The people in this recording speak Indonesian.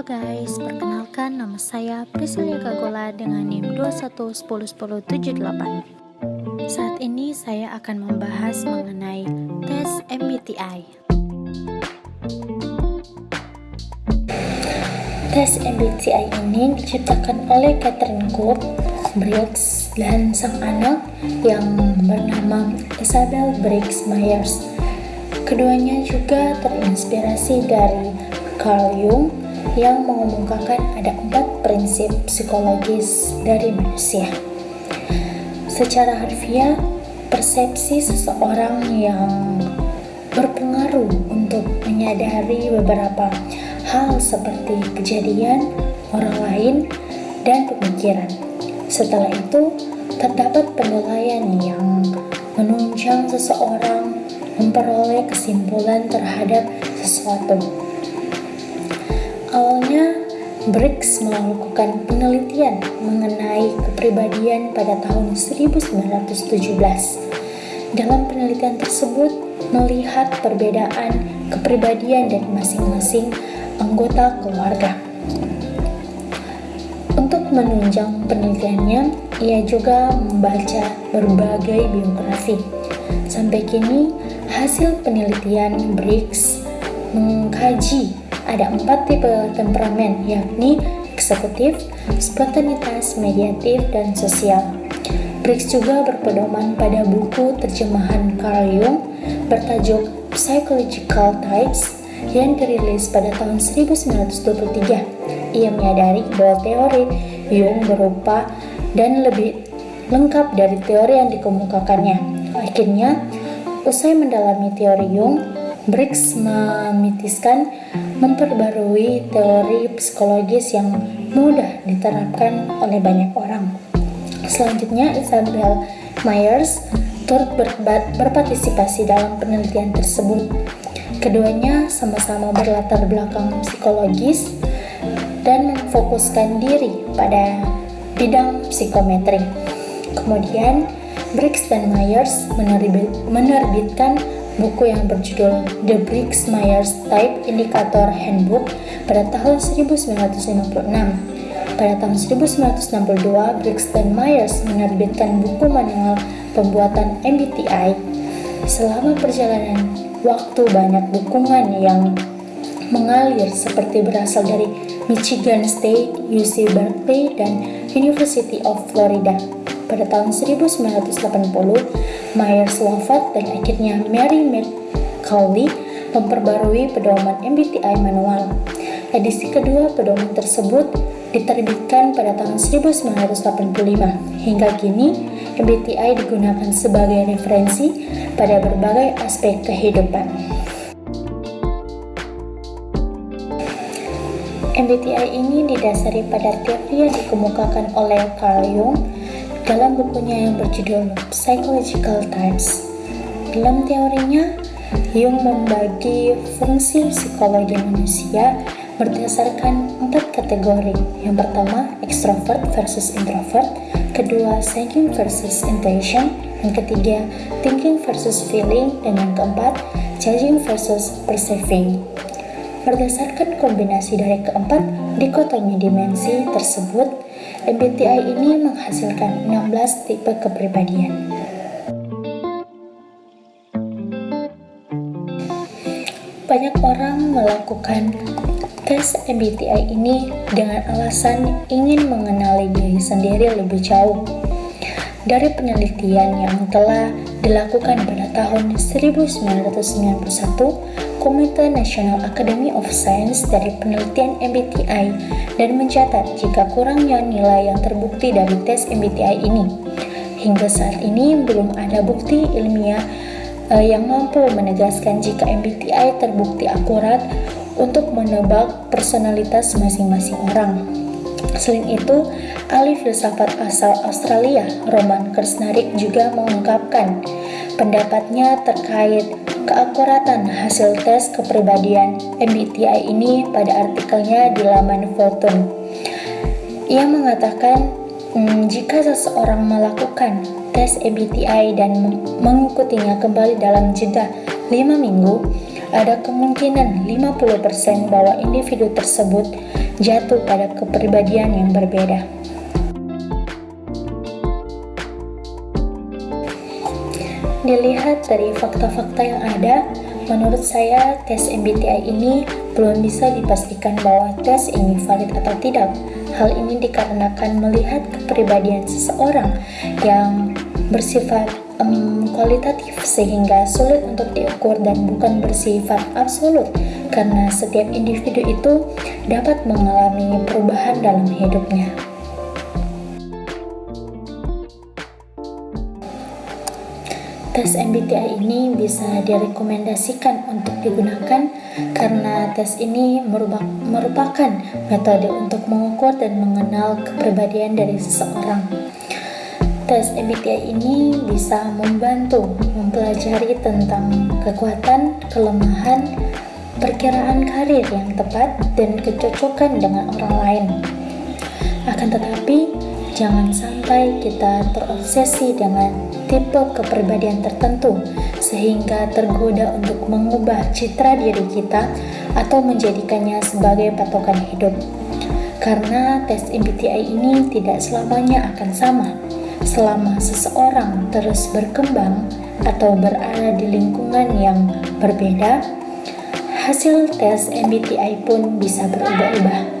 guys, perkenalkan nama saya Priscilia Kagola dengan NIM 21101078. Saat ini saya akan membahas mengenai tes MBTI. Tes MBTI ini diciptakan oleh Catherine Cook, Briggs, dan sang anak yang bernama Isabel Briggs Myers. Keduanya juga terinspirasi dari Carl Jung yang mengemukakan ada 4 prinsip psikologis dari manusia. Secara harfiah, persepsi seseorang yang berpengaruh untuk menyadari beberapa hal seperti kejadian, orang lain, dan pemikiran. Setelah itu, terdapat penilaian yang menunjang seseorang memperoleh kesimpulan terhadap sesuatu. Awalnya, Briggs melakukan penelitian mengenai kepribadian pada tahun 1917. Dalam penelitian tersebut, melihat perbedaan kepribadian dari masing-masing anggota keluarga. Untuk menunjang penelitiannya, ia juga membaca berbagai biografi. Sampai kini, hasil penelitian Briggs mengkaji ada 4 tipe temperamen, yakni eksekutif, spontanitas, mediatif, dan sosial. Briggs juga berpedoman pada buku terjemahan Carl Jung bertajuk Psychological Types yang dirilis pada tahun 1923. Ia menyadari bahwa teori Jung berupa dan lebih lengkap dari teori yang dikemukakannya. Akhirnya, usai mendalami teori Jung, Briggs memitiskan memperbarui teori psikologis yang mudah diterapkan oleh banyak orang. Selanjutnya, Isabel Myers turut berpartisipasi dalam penelitian tersebut. Keduanya sama-sama berlatar belakang psikologis dan memfokuskan diri pada bidang psikometri. Kemudian, Briggs dan Myers menerbitkan buku yang berjudul The Briggs-Myers Type Indicator Handbook pada tahun 1956. Pada tahun 1962, Briggs dan Myers menerbitkan buku manual pembuatan MBTI. Selama perjalanan waktu, banyak dukungan yang mengalir seperti berasal dari Michigan State, UC Berkeley, dan University of Florida. Pada tahun 1980, Myers wafat dan akhirnya Mary McCauley memperbarui pedoman MBTI manual. Edisi kedua pedoman tersebut diterbitkan pada tahun 1985. Hingga kini, MBTI digunakan sebagai referensi pada berbagai aspek kehidupan. MBTI ini didasari pada teori yang dikemukakan oleh Carl Jung dalam bukunya yang berjudul Psychological Types. Dalam teorinya, Jung membagi fungsi psikologi manusia berdasarkan 4 kategori. Yang pertama, extrovert versus introvert. Kedua, thinking versus intuition. Yang ketiga, thinking versus feeling. Dan yang keempat, judging versus perceiving. Berdasarkan kombinasi dari keempat dikotomi dimensi tersebut, MBTI ini menghasilkan 16 tipe kepribadian. Banyak orang melakukan tes MBTI ini dengan alasan ingin mengenali diri sendiri lebih jauh. Dari penelitian yang telah dilakukan pada tahun 1991, Komite National Academy of Science dari penelitian MBTI dan mencatat jika kurangnya nilai yang terbukti dari tes MBTI ini. Hingga saat ini belum ada bukti ilmiah yang mampu menegaskan jika MBTI terbukti akurat untuk menebak personalitas masing-masing orang. Selain itu, ahli filsafat asal Australia, Roman Krishnarik, juga mengungkapkan pendapatnya terkait keakuratan hasil tes kepribadian MBTI ini pada artikelnya di laman Fortune. Ia mengatakan, jika seseorang melakukan tes MBTI dan mengikutinya kembali dalam jeda 5 minggu, ada kemungkinan 50% bahwa individu tersebut jatuh pada kepribadian yang berbeda. Dilihat dari fakta-fakta yang ada, menurut saya tes MBTI ini belum bisa dipastikan bahwa tes ini valid atau tidak. Hal ini dikarenakan melihat kepribadian seseorang yang bersifat kualitatif sehingga sulit untuk diukur dan bukan bersifat absolut, karena setiap individu itu dapat mengalami perubahan dalam hidupnya. Tes MBTI ini bisa direkomendasikan untuk digunakan karena tes ini merupakan metode untuk mengukur dan mengenal kepribadian dari seseorang. Tes MBTI ini bisa membantu mempelajari tentang kekuatan, kelemahan, perkiraan karir yang tepat, dan kecocokan dengan orang lain. Akan tetapi, jangan sampai kita terobsesi dengan tipe kepribadian tertentu sehingga tergoda untuk mengubah citra diri kita atau menjadikannya sebagai patokan hidup. Karena tes MBTI ini tidak selamanya akan sama. Selama seseorang terus berkembang atau berada di lingkungan yang berbeda, hasil tes MBTI pun bisa berubah-ubah.